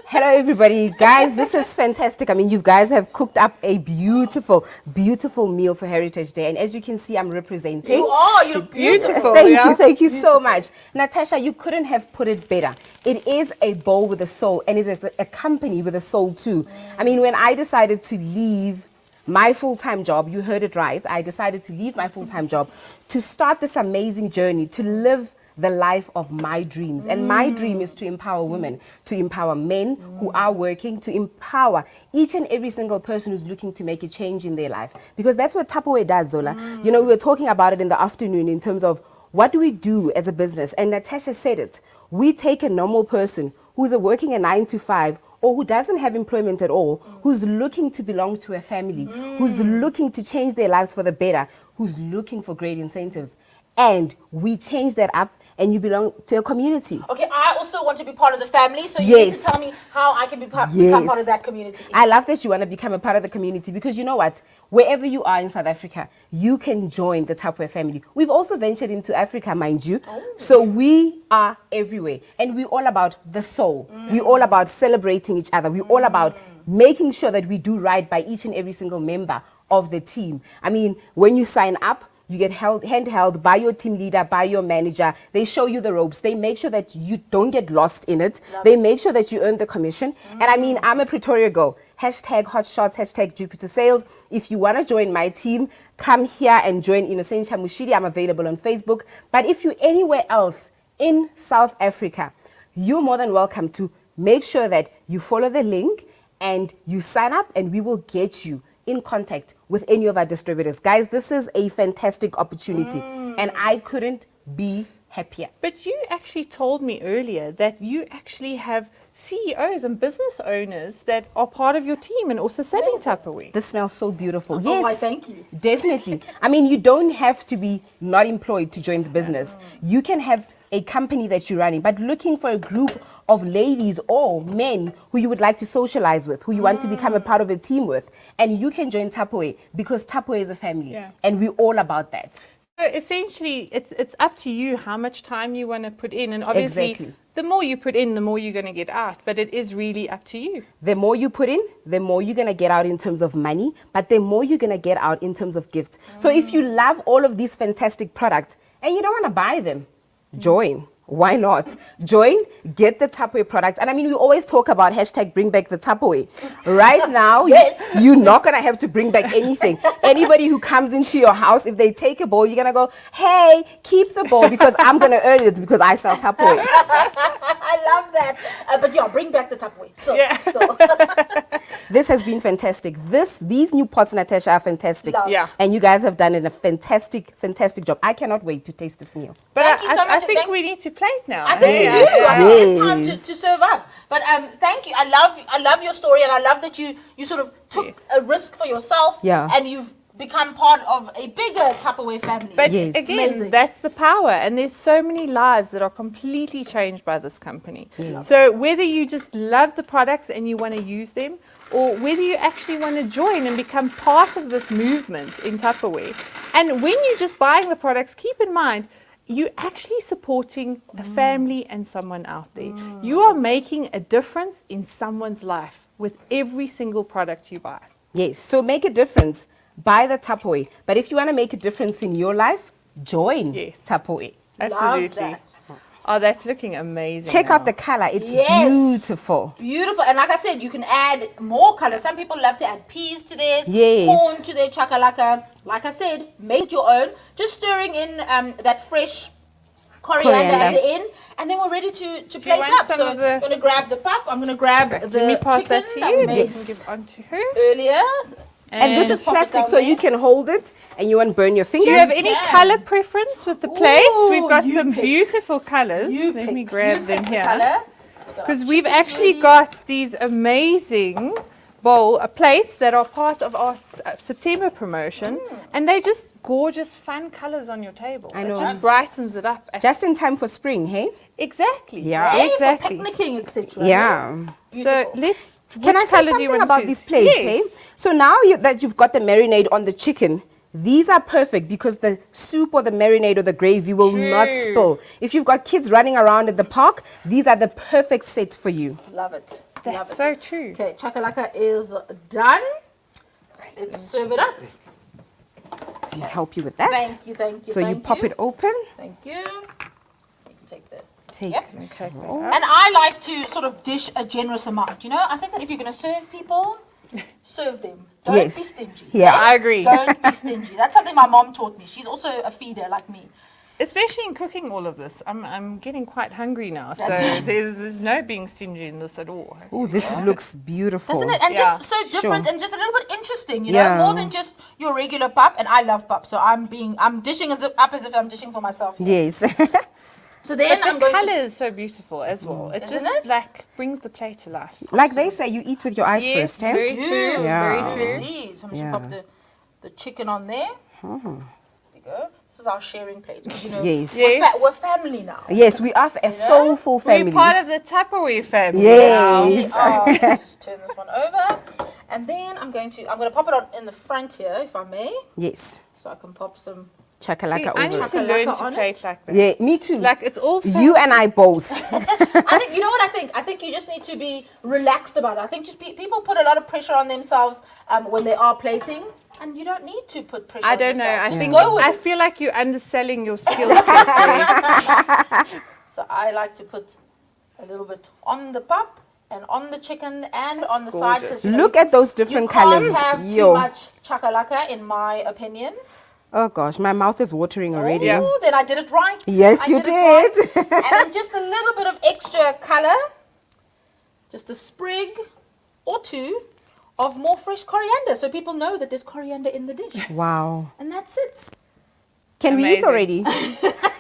Hello, everybody. Guys, this is fantastic. I mean, you guys have cooked up a beautiful, beautiful meal for Heritage Day. And as you can see, I'm representing. You are. You're beautiful. Thank you so much. Natasha, you couldn't have put it better. It is a bowl with a soul, and it is a company with a soul too. I mean, when I decided to leave my full-time job, you heard it right, I decided to leave my full-time job to start this amazing journey, to live the life of my dreams. And my dream is to empower women, to empower men who are working, to empower each and every single person who's looking to make a change in their life. Because that's what Tupperware does, Zola. We were talking about it in the afternoon in terms of what do we do as a business? And Natasha said it. We take a normal person who's working a 9 to 5 or who doesn't have employment at all, who's looking to belong to a family, who's looking to change their lives for the better, who's looking for great incentives. And we change that up, and you belong to a community. Okay, I also want to be part of the family, so you need to tell me how I can become part of that community. I love that you want to become a part of the community because you know what? Wherever you are in South Africa, you can join the Tupperware family. We've also ventured into Africa, mind you. So we are everywhere, and we're all about the soul. We're all about celebrating each other. We're all about making sure that we do right by each and every single member of the team. I mean, when you sign up, you get handheld by your team leader, by your manager. They show you the ropes. They make sure that you don't get lost in it. They make sure that you earn the commission. And I mean, I'm a Pretoria girl. Hashtag hotshots, hashtag Jupiter Sales. If you want to join my team, come here and join Innocentia Mushidi. I'm available on Facebook. But if you're anywhere else in South Africa, you're more than welcome to make sure that you follow the link and you sign up, and we will get you in contact with any of our distributors. Guys, this is a fantastic opportunity, and I couldn't be happier. But you actually told me earlier that you actually have CEOs and business owners that are part of your team and also selling Tupperware. This smells so beautiful. Oh, why, thank you. Definitely. I mean, you don't have to be not employed to join the business. You can have a company that you're running, but looking for a group of ladies or men who you would like to socialize with, who you want to become a part of a team with, and you can join Tupperware because Tupperware is a family, and we're all about that. So essentially, it's up to you how much time you want to put in, and obviously, the more you put in, the more you're going to get out. But it is really up to you. The more you put in, the more you're going to get out in terms of money, but the more you're going to get out in terms of gifts. So if you love all of these fantastic products and you don't want to buy them, join. Why not? Join, get the Tupperware products. And I mean, we always talk about hashtag bring back the Tupperware. Right now, you're not going to have to bring back anything. Anybody who comes into your house, if they take a bowl, you're going to go, hey, keep the bowl because I'm going to earn it because I sell Tupperware. I love that. But yeah, bring back the Tupperware. Still. This has been fantastic. These new pots, Natasha, are fantastic. Love. Yeah. And you guys have done a fantastic, fantastic job. I cannot wait to taste this meal. But Thank you so I much. think we need to plate now. I think we do. I think it's time to serve up. But thank you. I love your story, and I love that you sort of took a risk for yourself. Yeah. And you've become part of a bigger Tupperware family. But Yes. again, Amazing. that's the power, and there's so many lives that are completely changed by this company. So whether you just love the products and you want to use them, or whether you actually want to join and become part of this movement in Tupperware, and when you're just buying the products, keep in mind, you're actually supporting a family and someone out there. You are making a difference in someone's life with every single product you buy. Yes, so make a difference. Buy the Tupperware. But if you want to make a difference in your life, join Tupperware. Absolutely. Love that. Oh, that's looking amazing. Check now. out the color. It's Yes. beautiful. Beautiful. And like I said, you can add more color. Some people love to add peas to theirs, Yes. corn to their chakalaka. Like I said, make it your own. Just stirring in that fresh coriander at the end, and then we're ready to plate want up. some So of the- I'm going to grab the pup. I'm going to grab Let the me pass chicken that to that you. we You made can give on to her. earlier. And this is pop it plastic, down so you there. can hold it and you won't burn your fingers. Do you have any Yeah. color preference with the plates? We've got you some pick. beautiful colors. You Let pick. me grab You them pick the here. colour. Because we've actually got these amazing plates that are part of our September promotion, and they're just gorgeous, fun colors on your table. I know. It just brightens it up. Just in time for spring, hey? Exactly. Yeah. Hey, Exactly. for picnicking, etc. Yeah. So let's. Can I which say color do you something want about to these choose? plates, Yes. hey? So now that you've got the marinade on the chicken, these are perfect because the soup or the marinade or the gravy will not True. spill. If you've got kids running around at the park, these are the perfect set for you. Love it. Love That's it. so true. Okay, chakalaka is done. Let's serve it up. I'll help you with that. Thank you, thank you. So you thank pop you. it open. Thank you. You can take that. Take. Yep. Okay. And I like to sort of dish a generous amount. You know, I think that if you're going to serve people, serve them. Don't Yes. be stingy. Yeah. I agree. Don't be stingy. That's something my mom taught me. She's also a feeder like me. Especially in cooking all of this, I'm getting quite hungry now. So That's there's no being stingy in this at all. Oh, this looks beautiful. Doesn't it? And Yeah. just so different Sure. and just a little bit interesting, you know, Yeah. more than just your regular pup. And I love pup, so I'm dishing as if I'm dishing for myself. Yes. So then But I'm the going color to. is so beautiful as well. It Isn't just it? like brings the plate to life. Like they say, you eat with your eyes Yes, first, eh? very true. Yeah. Very true. Indeed. So I'm just Yeah. going to pop the chicken on there. There we go. This is our sharing plate. 'Cause, you know, Yes. Yes. we're family now. Yes, we are a soulful family. We're part of the Tupperware family. Yes. now. We are. Just turn this one over. And then I'm going to pop it on in the front here, if I may. Yes. So I can pop some. See, Chakalaka I over need it. to learn Chakalaka to on plate it. like that. Yeah, me too. Like it's all You and I both. I think, you know what I think? I think you just need to be relaxed about it. I think just people put a lot of pressure on themselves when they are plating, and you don't need to put pressure I on don't know. yourself. I Just think go with I it. feel like you're underselling your skill set there. So I like to put a little bit on the pup and on the chicken and on the side. 'Cause, gorgeous. you know, Look at those you different can't colors. have too Yo. much chakalaka, in my opinion. Oh gosh, my mouth is watering already. Yeah. Oh, then I did it right. Yes, I you it right. did. And then just a little bit of extra color, just a sprig or two of more fresh coriander, so people know that there's coriander in the dish. Wow. And that's it. Can we eat Amazing. already?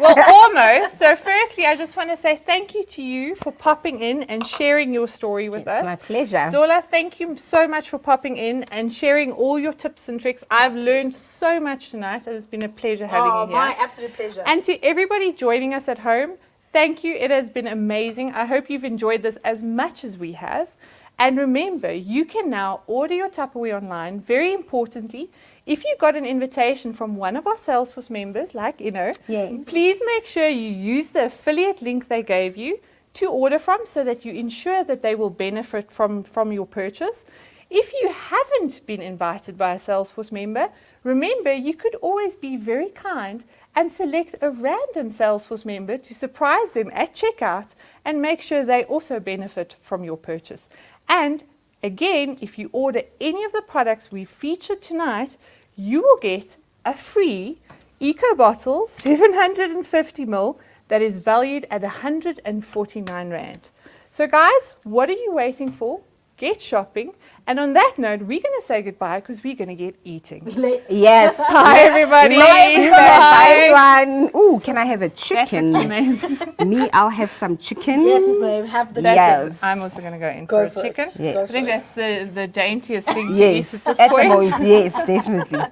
Well, almost. So firstly, I just want to say thank you to you for popping in and sharing your story with It's us. my pleasure. Zola, thank you so much for popping in and sharing all your tips and tricks. I've learned so much tonight. It has been a pleasure having you here. My absolute pleasure. And to everybody joining us at home, Thank you. It has been amazing. I hope you've enjoyed this as much as we have. And remember, you can now order your Tupperware online. Very importantly, if you got an invitation from one of our Salesforce members, like please make sure you use the affiliate link they gave you to order from, so that you ensure that they will benefit from your purchase. If you haven't been invited by a Salesforce member, remember, you could always be very kind and select a random Salesforce member to surprise them at checkout and make sure they also benefit from your purchase. And again, if you order any of the products we featured tonight, you will get a free Eco Bottle 750 ml that is valued at 149 Rand. So guys, what are you waiting for? Get shopping. And on that note, we're going to say goodbye because we're going to get eating. Yes. Bye, everybody. Bye, everyone. Ooh, can I have a chicken? That looks amazing. Me, I'll have some chicken. Yes, babe. Have the Yes. I'm also going to go in Go for for a it. chicken. Yes. I think that's the daintiest thing to eat Yes, at this at the point. moment, yes, definitely.